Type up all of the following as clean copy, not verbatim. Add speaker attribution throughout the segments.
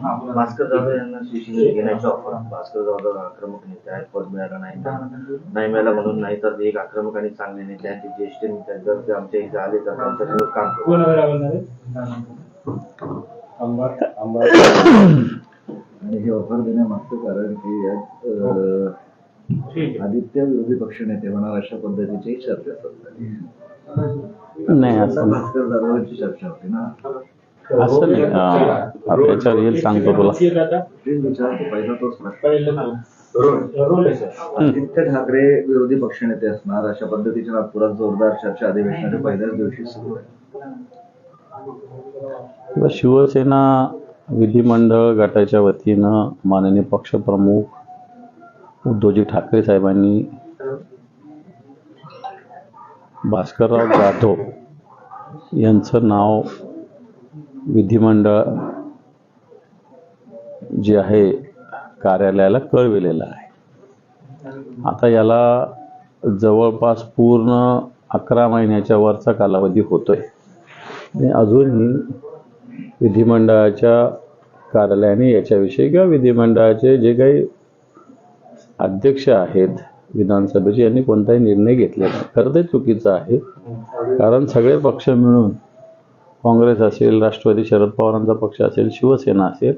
Speaker 1: भास्कर जाधव यांना शिवसेनेत घेण्याची ऑफर. भास्कर जाधव आक्रमक नेते आहेत, पद मिळालं नाही मिळालं म्हणून, नाही तर एक आक्रमक आणि चांगले नेते आहेत, ज्येष्ठ नेते जर ते आमच्या इथे आले तर त्यांच्याकडे काम करू.
Speaker 2: आणि हे ऑफर देण्यामागचं कारण की यात आदित्य विरोधी पक्षनेते होणार अशा पद्धतीची चर्चा
Speaker 3: नाही. असं
Speaker 2: भास्कर जाधवांची चर्चा होती ना.
Speaker 3: असं नाही. त्याच्यावर येईल सांगतो तुला.
Speaker 2: पहिला तोच आदित्य ठाकरे विरोधी पक्षनेते असणार अशा पद्धतीच्या नागपुरात जोरदार चर्चा अधिवेशनाच्या पहिल्याच दिवशी सुरू आहे.
Speaker 3: शिवसेना विधिमंडळ गटाच्या वतीनं माननीय पक्षप्रमुख उद्धवजी ठाकरे साहेबांनी भास्करराव जाधव यांचं नाव विधिमंडळ जे आहे कार्यालयाला कळविलेलं आहे. आता याला जवळपास पूर्ण 11 महिन्याच्या वरचा कालावधी होतोय. अजूनही विधिमंडळाच्या कार्यालयाने याच्याविषयी किंवा विधिमंडळाचे जे काही अध्यक्ष आहेत विधानसभेचे यांनी कोणताही निर्णय घेतलेला नाही. खरं ते चुकीचं आहे. कारण सगळे पक्ष मिळून, काँग्रेस असेल, राष्ट्रवादी शरद पवारांचा पक्ष असेल, शिवसेना असेल,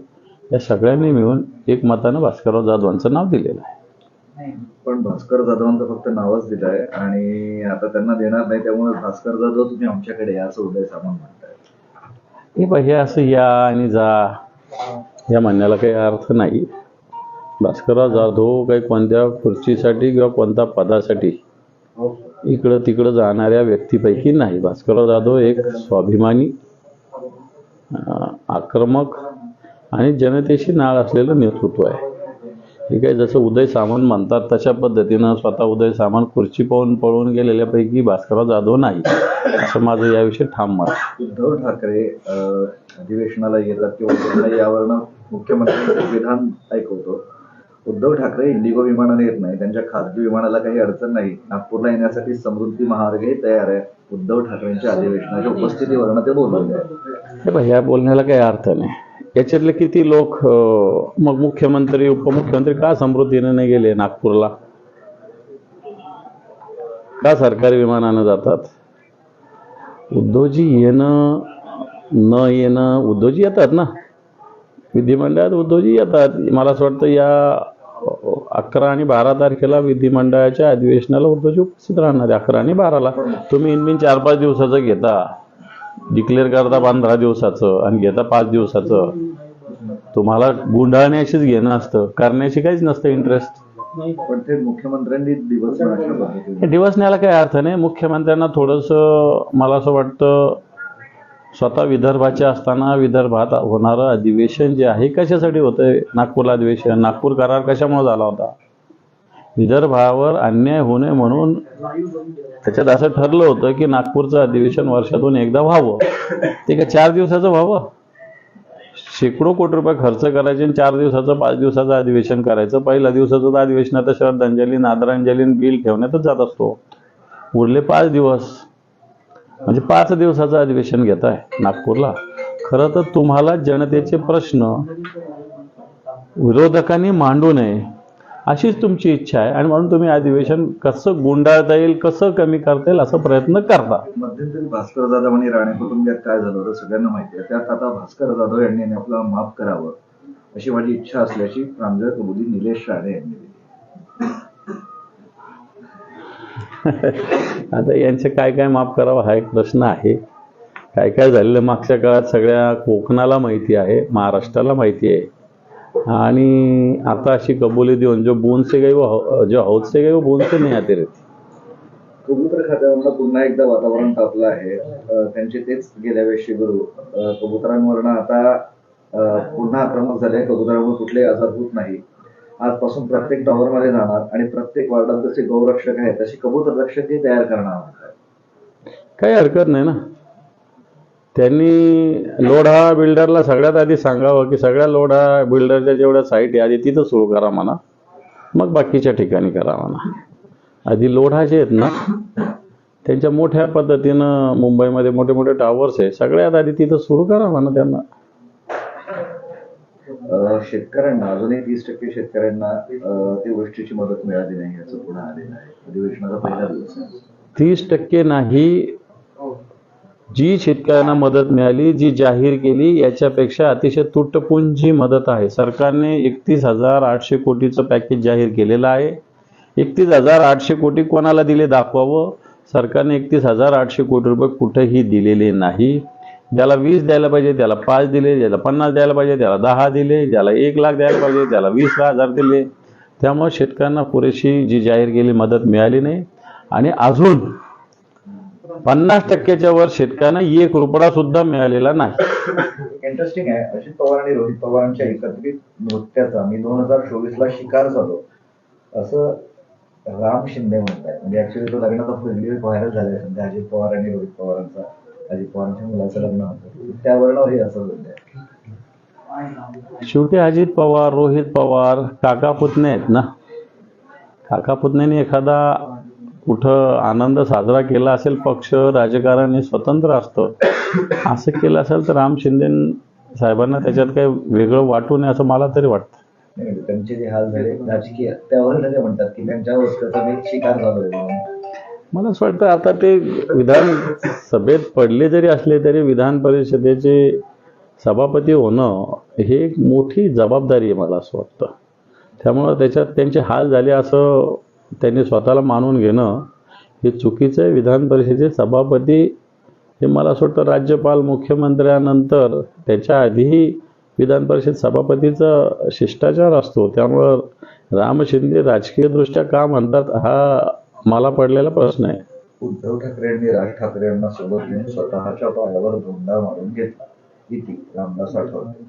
Speaker 3: या सगळ्यांनी मिळून एकमतानं भास्करराव जाधवांचं नाव दिलेलं आहे.
Speaker 2: पण भास्कर जाधवांचं फक्त नावच दिलं आहे आणि आता त्यांना देणार नाही, त्यामुळे भास्कर जाधव तुम्ही आमच्याकडे या असं उदय सामंत म्हणताय.
Speaker 3: हे असं या आणि जा या म्हणण्याला काही अर्थ नाही. भास्करराव जाधव काही कोणत्या खुर्चीसाठी किंवा कोणत्या पदासाठी इकडं तिकडं जाणाऱ्या व्यक्तीपैकी नाही. भास्करराव जाधव एक स्वाभिमानी, आक्रमक आणि जनतेशी नाळ असलेलं नेतृत्व आहे. हे काही जसं उदय सामंत म्हणतात तशा पद्धतीनं स्वतः उदय सामंत खुर्ची पाहून पळून गेलेल्यापैकी भास्करराव जाधव नाही, असं माझं याविषयी ठाम मत.
Speaker 2: उद्धव ठाकरे अधिवेशनाला येतात किंवा यावरनं मुख्यमंत्र्यांचं विधान ऐकवतो. उद्धव ठाकरे इंडिगो विमानाने येत नाही, त्यांच्या खासगी विमानाला काही अडचण नाही. नागपूरला येण्यासाठी समृद्धी महामार्गही तयार आहे. उद्धव ठाकरेंच्या अधिवेशनाच्या उपस्थितीवरनं ते बोलवले.
Speaker 3: या बोलण्याला काही अर्थ नाही. याच्यातले किती लोक मग मुख्यमंत्री उपमुख्यमंत्री का समृद्धीने नाही गेले नागपूरला? का सरकारी विमानानं जातात? उद्धवजी येणं न येणं, उद्धवजी येतात ना विधिमंडळात, उद्धवजी येतात. मला असं वाटतं या 11 आणि 12 तारखेला विधिमंडळाच्या अधिवेशनाला उद्धवजी उपस्थित राहणार आहे. 11 आणि 12ला तुम्ही इनमिन 4-5 दिवसाचं घेता, डिक्लेअर करता 15 दिवसाचं आणि घेता 5 दिवसाचं. तुम्हाला गुंडाळण्याशीच घेणं असतं, करण्याशी काहीच नसतं इंटरेस्ट.
Speaker 2: पण ते मुख्यमंत्र्यांनी
Speaker 3: दिवस न्यायला काही अर्थ नाही. मुख्यमंत्र्यांना थोडंसं मला असं वाटतं स्वतः विदर्भाच्या असताना विदर्भात होणारं अधिवेशन जे आहे कशासाठी होतंय? नागपूरला अधिवेशन, नागपूर करार कशामुळे झाला होता? विदर्भावर अन्याय होऊ नये म्हणून त्याच्यात असं ठरलं होतं की नागपूरचं अधिवेशन वर्षातून एकदा व्हावं. ते काय 4 दिवसाचं व्हावं? शेकडो कोटी रुपये खर्च करायचे आणि 4 दिवसाचं 5 दिवसाचं अधिवेशन करायचं. पहिल्या दिवसाचं अधिवेशनात श्रद्धांजली, आदरांजली, बिल ठेवण्यातच जात असतो. उरले 5 दिवस म्हणजे 5 दिवसाचं अधिवेशन घेताय नागपूरला. खरं तर तुम्हाला जनतेचे प्रश्न विरोधकांनी मांडू नये अशीच तुमची इच्छा आहे आणि म्हणून तुम्ही अधिवेशन कसं गुंडाळता येईल, कसं कमी करता येईल असा प्रयत्न करता.
Speaker 2: मध्यंतरी भास्कर जाधव आणि राणे कुटुंबियात काय झालं होतं सगळ्यांना माहिती आहे. त्यात आता भास्कर जाधव यांनी आपला माफ करावं अशी माझी इच्छा असल्याची प्रांजळ कबुली निलेश राणे यांनी दिली.
Speaker 3: आता यांचे काय काय माफ करावं हा एक प्रश्न आहे. काय काय झालेलं मागच्या काळात सगळ्या कोकणाला माहिती आहे, महाराष्ट्राला माहिती आहे. आणि आता अशी कबुली देऊन जो बूंद से गई वो जो हौद से गई वो बूंद से नहीं आती रहती.
Speaker 2: कबूतर खात्यावरनं पुन्हा एकदा वातावरण तापलं आहे. त्यांचे तेच गेल्या वेळी गुरु कबुतरांवरनं आता पुन्हा आक्रमक झाले. कबुतरांवर कुठलेही आजार होत नाही. आजपासून प्रत्येक टॉवरमध्ये जाणार आणि प्रत्येक वार्डात जसे गौरक्षक आहेत तशी कबूतर रक्षकही तयार करणार.
Speaker 3: काही हरकत नाही ना. त्यांनी लोढा बिल्डरला सगळ्यात आधी सांगावं की सगळ्या लोढा बिल्डरच्या जेवढ्या साईट आहे आधी तिथं सुरू करा म्हणा, मग बाकीच्या ठिकाणी करा म्हणा. आधी लोढा जे आहेत ना त्यांच्या मोठ्या पद्धतीनं मुंबईमध्ये मोठे मोठे टावर्स आहे, सगळ्यात आधी तिथं सुरू करा म्हणा त्यांना.
Speaker 2: शेतकऱ्यांना अजूनही 30% शेतकऱ्यांना त्या गोष्टीची मदत मिळाली नाही याचं पुन्हा आलेलं आहे. अधिवेशनाचा पहिला दिवस आहे.
Speaker 3: 30% नाही, जी शेतकऱ्यांना मदत मिळाली, जी जाहीर केली, याच्यापेक्षा अतिशय तुटपुंजी मदत आहे. सरकारने 31,800 कोटीचं पॅकेज जाहीर केलेलं आहे. 31,800 कोटी कोणाला दिले दाखवावं. सरकारने 31,800 कोटी रुपये कुठेही दिलेले नाही. ज्याला 20 द्यायला पाहिजे त्याला 5 दिले, ज्याला 50 द्यायला पाहिजे त्याला 10 दिले, ज्याला 1 लाख द्यायला पाहिजे त्याला 20,000 दिले. त्यामुळे शेतकऱ्यांना पुरेशी जी जाहीर केलेली मदत मिळाली नाही. आणि अजून 50%च्या वर शेतकऱ्यांना 1 रुपया सुद्धा मिळालेला नाही.
Speaker 2: इंटरेस्टिंग आहे, अजित पवार आणि रोहित पवारांच्या एकत्रित नृत्याचा मी 2024ला शिकार झालो असं राम शिंदे म्हणतात. म्हणजे ऍक्च्युली तो लग्नाचा व्हिडिओ व्हायरल झालाय सध्या. अजित पवार आणि रोहित पवारांचा, अजित पवारांच्या मुलाचं लग्न होतं त्यावर हे असं बोलतंय.
Speaker 3: शेवटी अजित पवार, रोहित पवार काका पुतणे आहेत ना. काका पुतण्याने एखादा कुठं आनंद साजरा केला असेल, पक्ष राजकारण हे स्वतंत्र असतं, असं केलं असेल तर राम शिंदे साहेबांना त्याच्यात काही वेगळं वाटू नये असं मला तरी वाटतं.
Speaker 2: नाही, त्यांचे जे हाल झाले राजकीय त्यावर ते म्हणतात की त्यांच्या वस्त्राचा मी शिकार झालोय म्हणून.
Speaker 3: मला असं वाटतं आता ते विधान सभेत पडले जरी असले तरी विधान परिषदेचे सभापती होणं हे एक मोठी जबाबदारी आहे मला असं वाटतं. त्यामुळं त्याच्यात त्यांचे हाल झाले असं त्यांनी स्वतःला मानून घेणं हे चुकीचं आहे. विधान परिषदेचे सभापती हे मला असं वाटतं राज्यपाल मुख्यमंत्र्यानंतर त्याच्या आधीही विधान परिषद सभापतीचा शिष्टाचार असतो. त्यामुळं राम शिंदे राजकीयदृष्ट्या का म्हणतात हा मला पडलेला प्रश्न आहे.
Speaker 2: उद्धव ठाकरेंनी राज ठाकरे यांना सोबत घेऊन स्वतःच्या पायावर धोंडा मारून घेतला. किती रामदास आठवले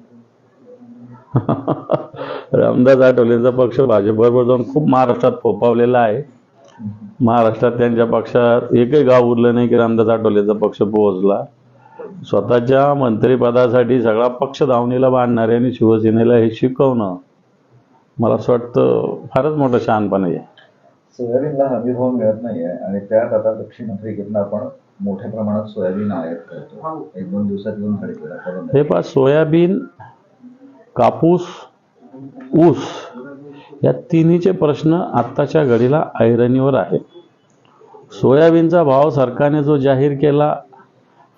Speaker 3: रामदास आठवलेंचा पक्ष भाजपबरोबर जाऊन खूप महाराष्ट्रात फोपावलेला आहे. महाराष्ट्रात त्यांच्या पक्षात एकही गाव उरलं नाही की रामदास आठवलेंचा पक्ष पोहोचला. स्वतःच्या मंत्रिपदासाठी सगळा पक्ष दावणीला बांधणारे आणि शिवसेनेला हे शिकवणं मला असं वाटतं फारच मोठं शहाणपण आहे.
Speaker 2: सोयाबीनला हमीभाव मिळत नाहीये आणि त्यात आता दक्षिण आफ्रिकेतनं आपण मोठ्या प्रमाणात सोयाबीन आयात करतो. 1-2 दिवसात येऊन खरेदीला
Speaker 3: हे पहा, सोयाबीन, कापूस, ऊस या तिन्हीचे प्रश्न आत्ताच्या घडीला ऐरणीवर आहे. सोयाबीनचा भाव सरकारने जो जाहीर केला,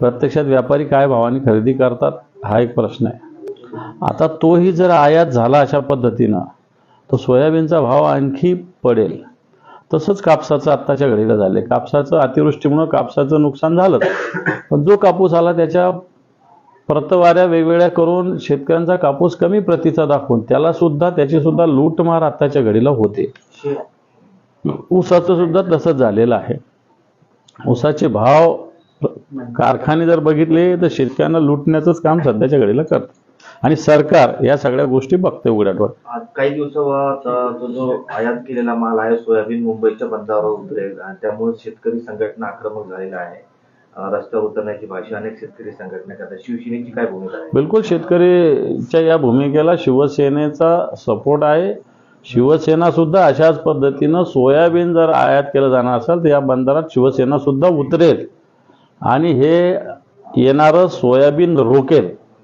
Speaker 3: प्रत्यक्षात व्यापारी काय भावाने खरेदी करतात हा एक प्रश्न आहे. आता तोही जर आयात झाला अशा पद्धतीनं तर सोयाबीनचा भाव आणखी पडेल. तसंच कापसाचं आत्ताच्या घडीला झाले. कापसाचं अतिवृष्टीमुळं कापसाचं नुकसान झालं, पण जो कापूस आला त्याच्या प्रतवाऱ्या वेगवेगळ्या करून शेतकऱ्यांचा कापूस कमी प्रतीचा दाखवून त्याची सुद्धा लूटमार आत्ताच्या घडीला होते. ऊसाचं सुद्धा तसंच झालेलं आहे. ऊसाचे भाव कारखाने जर बघितले तर शेतकऱ्यांना लुटण्याचंच काम सध्याच्या घडीला करतं आणि सरकार या सगळ्या गोष्टी बघते उघड्यावर.
Speaker 1: काही दिवसावर तो जो आयात केलेला माल आहे सोयाबीन मुंबईच्या बंदरावर उतरेल आणि त्यामुळे शेतकरी संघटना आक्रमक झालेला आहे. रस्त्यावर उतरण्याची भाषा अनेक शेतकरी संघटना करतात. शिवसेनेची काय भूमिका आहे?
Speaker 3: बिलकुल शेतकरीच्या या भूमिकेला शिवसेनेचा सपोर्ट आहे. शिवसेना सुद्धा अशाच पद्धतीनं सोयाबीन जर आयात केलं जाणार असेल तर या बंदरात शिवसेना सुद्धा उतरेल आणि हे येणारं सोयाबीन रोकेल.